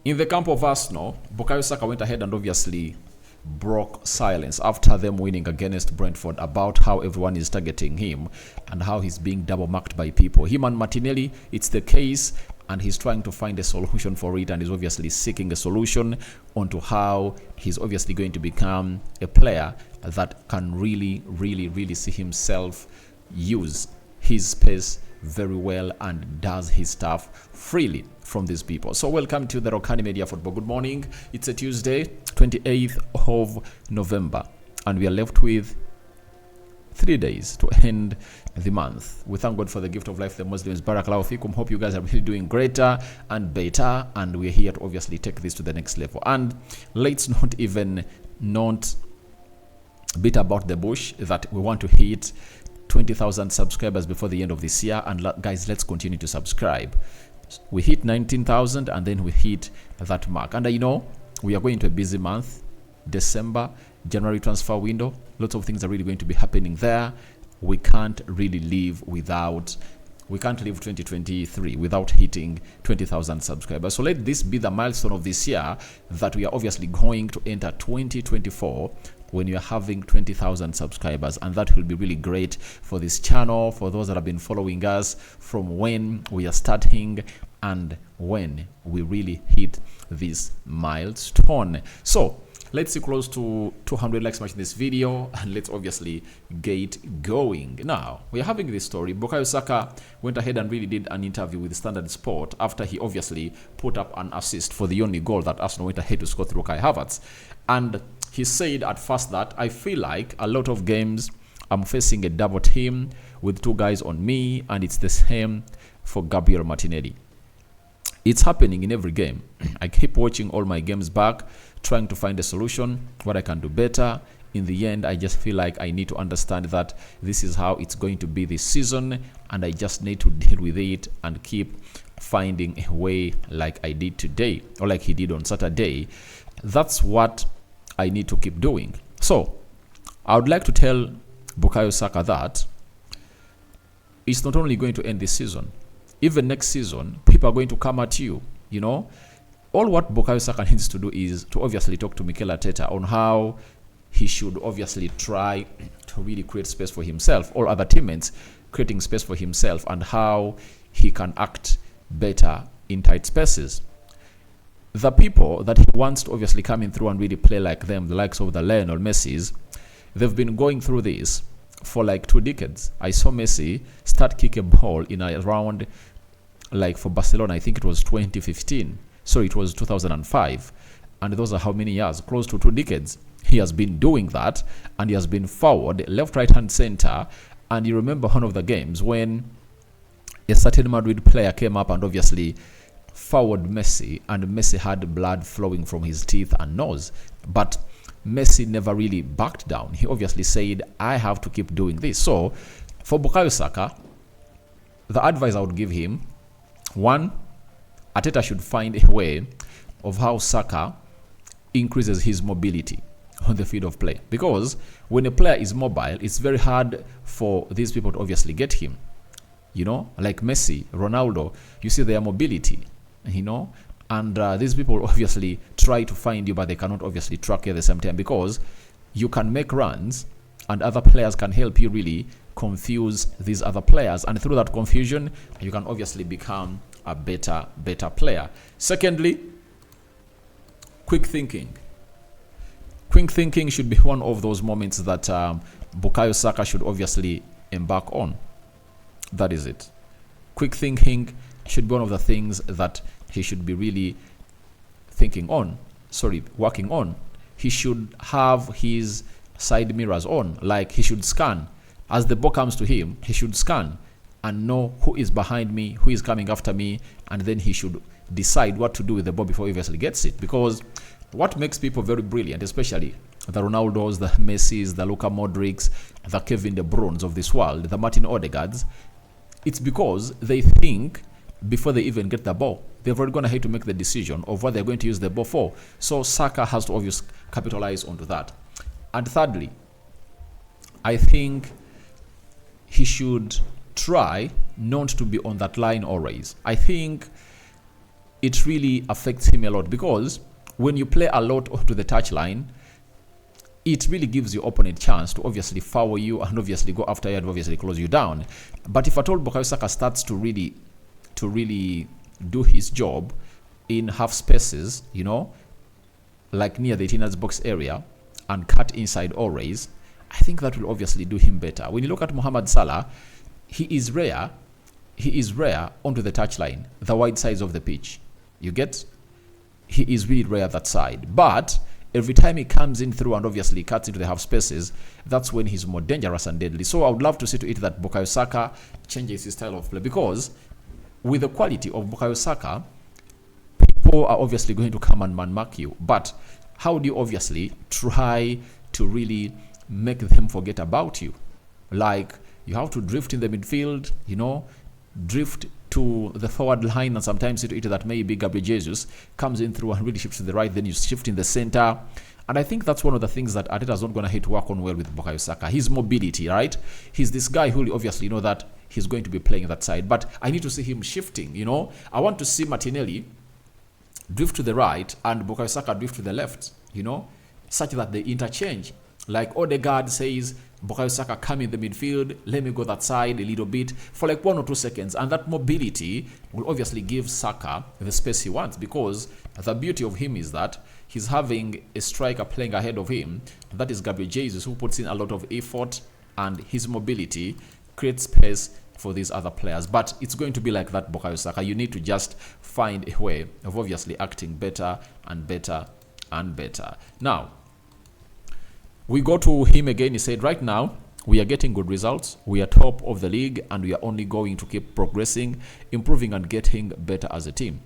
In the camp of Arsenal, Bukayo Saka went ahead and obviously broke silence after them winning against Brentford about how everyone is targeting him and how he's being double marked by people. Him and Martinelli, it's the case, and he's trying to find a solution for it, and he's obviously seeking a solution onto how he's obviously going to become a player that can really see himself use his space very well and does his stuff freely from these people. So welcome to the Rokani Media Football. Good morning. It's a Tuesday, 28th of November, and we are left with 3 days to end the month. We thank God for the gift of life, the Muslims. Barakallahu fikum. Hope you guys are really doing greater and better, and we're here to obviously take this to the next level. And let's not beat about the bush that we want to hit 20,000 subscribers before the end of this year. And guys, let's continue to subscribe. We hit 19,000 and then we hit that mark. And you know, we are going to a busy month. December, January transfer window. Lots of things are really going to be happening there. We can't really live 2023 without hitting 20,000 subscribers. So let this be the milestone of this year, that we are obviously going to enter 2024 when you are having 20,000 subscribers, and that will be really great for this channel, for those that have been following us from when we are starting and when we really hit this milestone. So let's see close to 200 likes much in this video, and let's obviously get going. Now, we are having this story. Bukayo Saka went ahead and really did an interview with Standard Sport after he obviously put up an assist for the only goal that Arsenal went ahead to score through Kai Havertz. And he said at first that I feel like a lot of games I'm facing a double team with two guys on me, and it's the same for Gabriel Martinelli. It's happening in every game. I keep watching all my games back, trying to find a solution, what I can do better. In the end, I just feel like I need to understand that this is how it's going to be this season, and I just need to deal with it and keep finding a way like I did today, or like he did on Saturday. That's what I need to keep doing. So I would like to tell Bukayo Saka that it's not only going to end this season. Even next season, people are going to come at you, you know. All what Bukayo Saka needs to do is to obviously talk to Mikel Arteta on how he should obviously try to really create space for himself, all other teammates creating space for himself, and how he can act better in tight spaces. The people that he wants to obviously come in through and really play like them, the likes of the Lionel Messi's, they've been going through this for like 2 decades. I saw Messi start kick a ball in around, like for Barcelona, I think it was 2015. So it was 2005. And those are how many years? Close to 2 decades. He has been doing that, and he has been forward, left, right, and center. And you remember one of the games when a certain Madrid player came up and obviously forward Messi, and Messi had blood flowing from his teeth and nose, but Messi never really backed down. He obviously said, I have to keep doing this. So for Bukayo Saka, the advice I would give him, 1, Arteta should find a way of how Saka increases his mobility on the field of play, because when a player is mobile, it's very hard for these people to obviously get him, you know, like Messi, Ronaldo. You see their mobility, you know, and these people obviously try to find you, but they cannot obviously track you at the same time, because you can make runs and other players can help you really confuse these other players, and through that confusion you can obviously become a better player. Secondly, quick thinking should be one of those moments that Bukayo Saka should obviously embark on. That is it. Quick thinking should be one of the things that he should be really working on. He should have his side mirrors on, like he should scan. As the ball comes to him, he should scan and know who is behind me, who is coming after me, and then he should decide what to do with the ball before he obviously gets it. Because what makes people very brilliant, especially the Ronaldos, the Messis, the Luka Modrics, the Kevin De Bruynes of this world, the Martin Odegaards, it's because they think before they even get the ball. They've already gone ahead to make the decision of what they're going to use the ball for. So Saka has to obviously capitalize onto that. And thirdly, I think he should try not to be on that line always. I think it really affects him a lot, because when you play a lot onto the touchline, it really gives your opponent chance to obviously foul you and obviously go after you and obviously close you down. But if at all Bukayo Saka starts to really do his job in half spaces, you know, like near the 18 box area, and cut inside always, I think that will obviously do him better. When you look at Mohamed Salah, he is rare onto the touchline, the wide sides of the pitch. You get? He is really rare that side. But every time he comes in through and obviously cuts into the half spaces, that's when he's more dangerous and deadly. So I would love to see to it that Bukayo Saka changes his style of play, because with the quality of Bukayo Saka, people are obviously going to come and man-mark you. But how do you obviously try to really make them forget about you? Like, you have to drift in the midfield, you know, drift to the forward line, and sometimes see to it that maybe Gabriel Jesus comes in through and really shifts to the right, then you shift in the center. And I think that's one of the things that Arteta's not going to hate to work on well with Bukayo Saka. His mobility, right? He's this guy who obviously know that he's going to be playing that side. But I need to see him shifting, you know. I want to see Martinelli drift to the right and Bukayo Saka drift to the left, you know, such that they interchange. Like Odegaard says, Bukayo Saka come in the midfield, let me go that side a little bit for like 1 or 2 seconds. And that mobility will obviously give Saka the space he wants, because the beauty of him is that he's having a striker playing ahead of him. That is Gabriel Jesus, who puts in a lot of effort, and his mobility creates space for these other players. But it's going to be like that, Bukayo Saka. You need to just find a way of obviously acting better and better and better. Now, we go to him again. He said, right now, we are getting good results. We are top of the league, and we are only going to keep progressing, improving, and getting better as a team.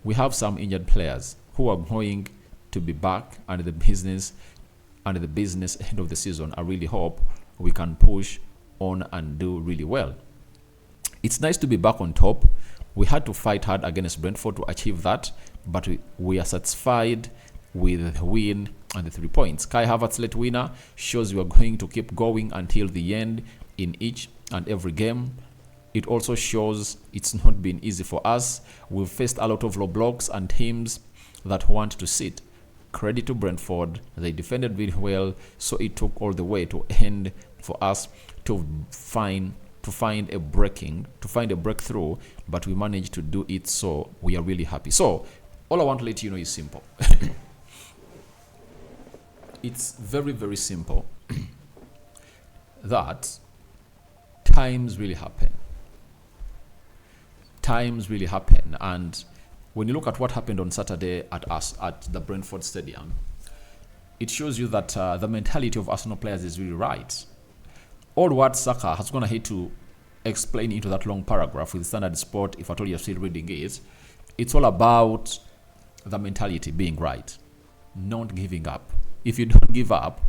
We have some injured players who are going to be back, and the business end of the season. I really hope we can push on and do really well. It's nice to be back on top. We had to fight hard against Brentford to achieve that, but we are satisfied with the win and the 3 points. Kai Havertz late winner shows we are going to keep going until the end in each and every game. It also shows it's not been easy for us. We've faced a lot of low blocks and teams that want to sit. Credit to Brentford, they defended really well, so it took all the way to end for us to find a breakthrough, but we managed to do it, so we are really happy. So all I want to let you know is simple. It's very, very simple that times really happen. Times really happen. And when you look at what happened on Saturday at the Brentford Stadium, it shows you that the mentality of Arsenal players is really right. All what Saka has gone ahead to explain into that long paragraph with Standard Sport, if at all you're still reading it, it's all about the mentality being right, not giving up. If you don't give up,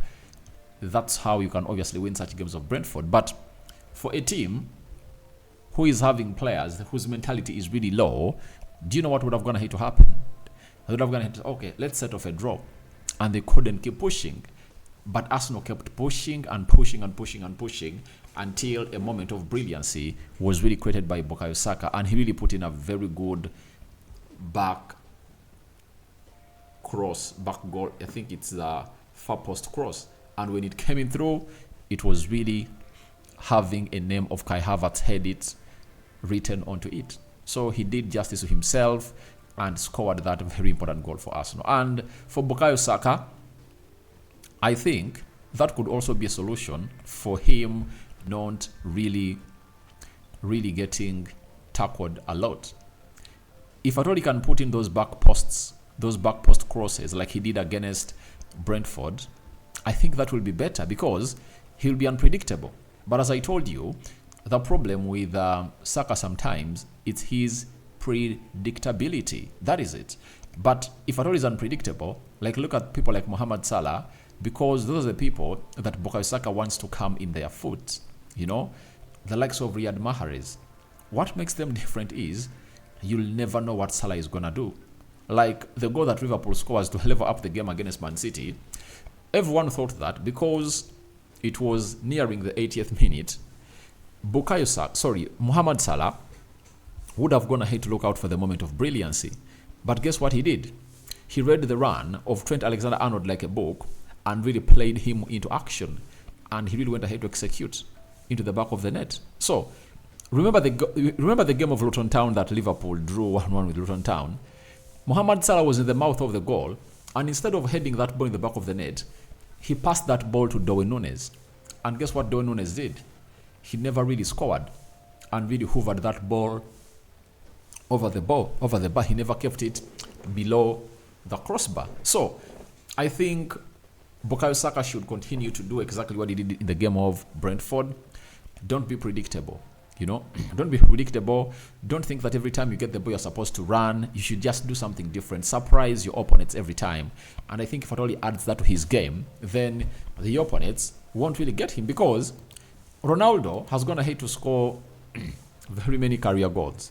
that's how you can obviously win such games of Brentford. But for a team who is having players whose mentality is really low, do you know what would have gone ahead to happen? They would have gone ahead to, okay, let's set off a draw. And they couldn't keep pushing. But Arsenal kept pushing and pushing and pushing and pushing until a moment of brilliancy was really created by Bukayo Saka. And he really put in a very good back goal. I think it's the far post cross. And when it came in through, it was really having a name of Kai Havertz had it written onto it. So he did justice to himself and scored that very important goal for Arsenal. And for Bukayo Saka, I think that could also be a solution for him not really getting tackled a lot. If at all he can put in those back post crosses like he did against Brentford, I think that will be better because he'll be unpredictable. But as I told you, the problem with Saka sometimes, it's his predictability. That is it. But if at all is unpredictable, like look at people like Mohamed Salah, because those are the people that Bukayo Saka wants to come in their foot. You know, the likes of Riyad Mahrez. What makes them different is you'll never know what Salah is going to do. Like the goal that Liverpool scores to level up the game against Man City, everyone thought that because it was nearing the 80th minute, Mohamed Salah would have gone ahead to look out for the moment of brilliancy. But guess what he did? He read the run of Trent Alexander-Arnold like a book and really played him into action. And he really went ahead to execute into the back of the net. So, remember the game of Luton Town that Liverpool drew 1-1 with Luton Town? Mohamed Salah was in the mouth of the goal, and instead of heading that ball in the back of the net, he passed that ball to Darwin Núñez. And guess what Darwin Núñez did? He never really scored and really hoovered that ball over the bar. He never kept it below the crossbar. So, I think Bukayo Saka should continue to do exactly what he did in the game of Brentford. Don't be predictable. Don't be predictable. Don't think that every time you get the ball you're supposed to run. You should just do something different. Surprise your opponents every time. And I think if at all he adds that to his game, then the opponents won't really get him, because Ronaldo has gone ahead to score very many career goals.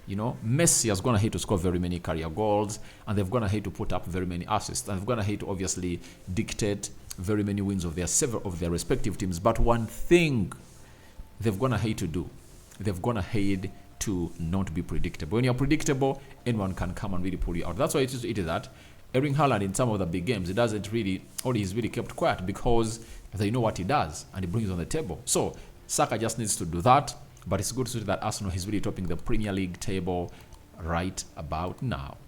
Messi has gone ahead to score very many career goals, and they've gone ahead to put up very many assists, and they've gone ahead to obviously dictate very many wins of their respective teams. But one thing they've gone ahead to do, they've gone ahead to not be predictable. When you're predictable, anyone can come and really pull you out. That's why it is that Erling Haaland in some of the big games, he's really kept quiet, because they know what he does and he brings on the table. So Saka just needs to do that. But it's good to see that Arsenal is really topping the Premier League table right about now.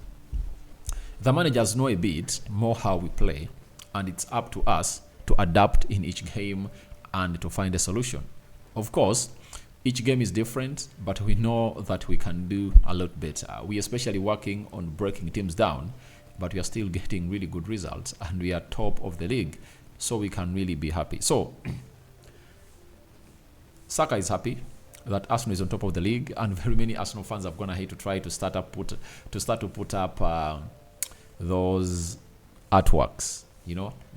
The managers know a bit more how we play, and it's up to us to adapt in each game and to find a solution. Of course, each game is different, but we know that we can do a lot better. We are especially working on breaking teams down, but we are still getting really good results, and we are top of the league, so we can really be happy. So, Saka is happy that Arsenal is on top of the league, and very many Arsenal fans have gone ahead to try to start to put up those artworks.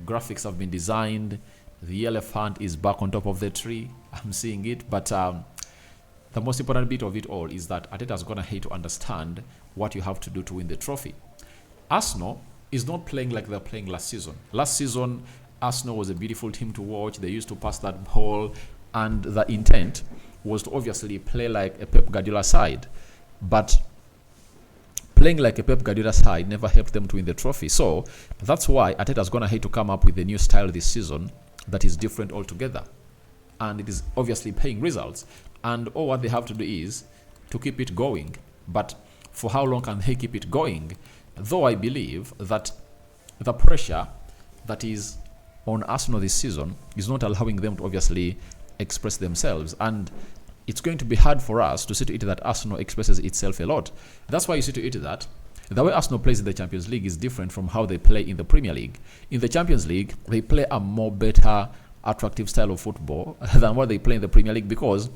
Graphics have been designed. The elephant is back on top of the tree. I'm seeing it, but the most important bit of it all is that Arteta has gone ahead to understand what you have to do to win the trophy. Arsenal is not playing like they're playing last season. Last season, Arsenal was a beautiful team to watch. They used to pass that ball, and the intent was to obviously play like a Pep Guardiola side. But playing like a Pep Guardiola side never helped them to win the trophy. So that's why Arteta's gone ahead to come up with a new style this season that is different altogether. And it is obviously paying results. And all what they have to do is to keep it going. But for how long can they keep it going? Though I believe that the pressure that is on Arsenal this season is not allowing them to obviously express themselves, and it's going to be hard for us to see to it that Arsenal expresses itself a lot. That's why you see to it that the way Arsenal plays in the Champions League is different from how they play in the Premier League. In the Champions League, they play a more better, attractive style of football than what they play in the Premier League, because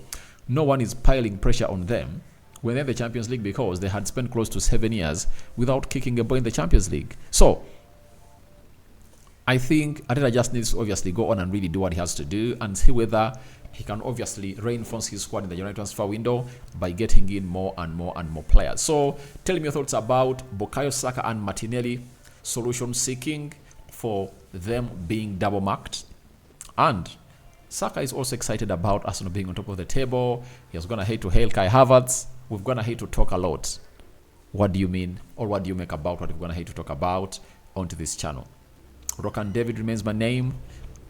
no one is piling pressure on them when they're in the Champions League, because they had spent close to 7 years without kicking a ball in the Champions League. So I think Arteta just needs to obviously go on and really do what he has to do and see whether he can obviously reinforce his squad in the January transfer window by getting in more and more and more players. So tell me your thoughts about Bukayo Saka and Martinelli solution seeking for them being double marked. And Saka is also excited about Arsenal being on top of the table. He has gone ahead to hail Kai Havertz. We've gone ahead to talk a lot. What do you mean, or what do you make about what we've gone ahead to talk about onto this channel? Rokani David remains my name,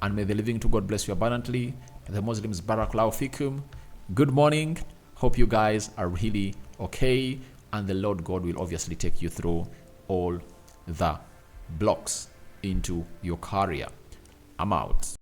and may the living to God bless you abundantly. The Muslims Barakallahu Fikum. Good morning. Hope you guys are really okay, and the Lord God will obviously take you through all the blocks into your career. I'm out.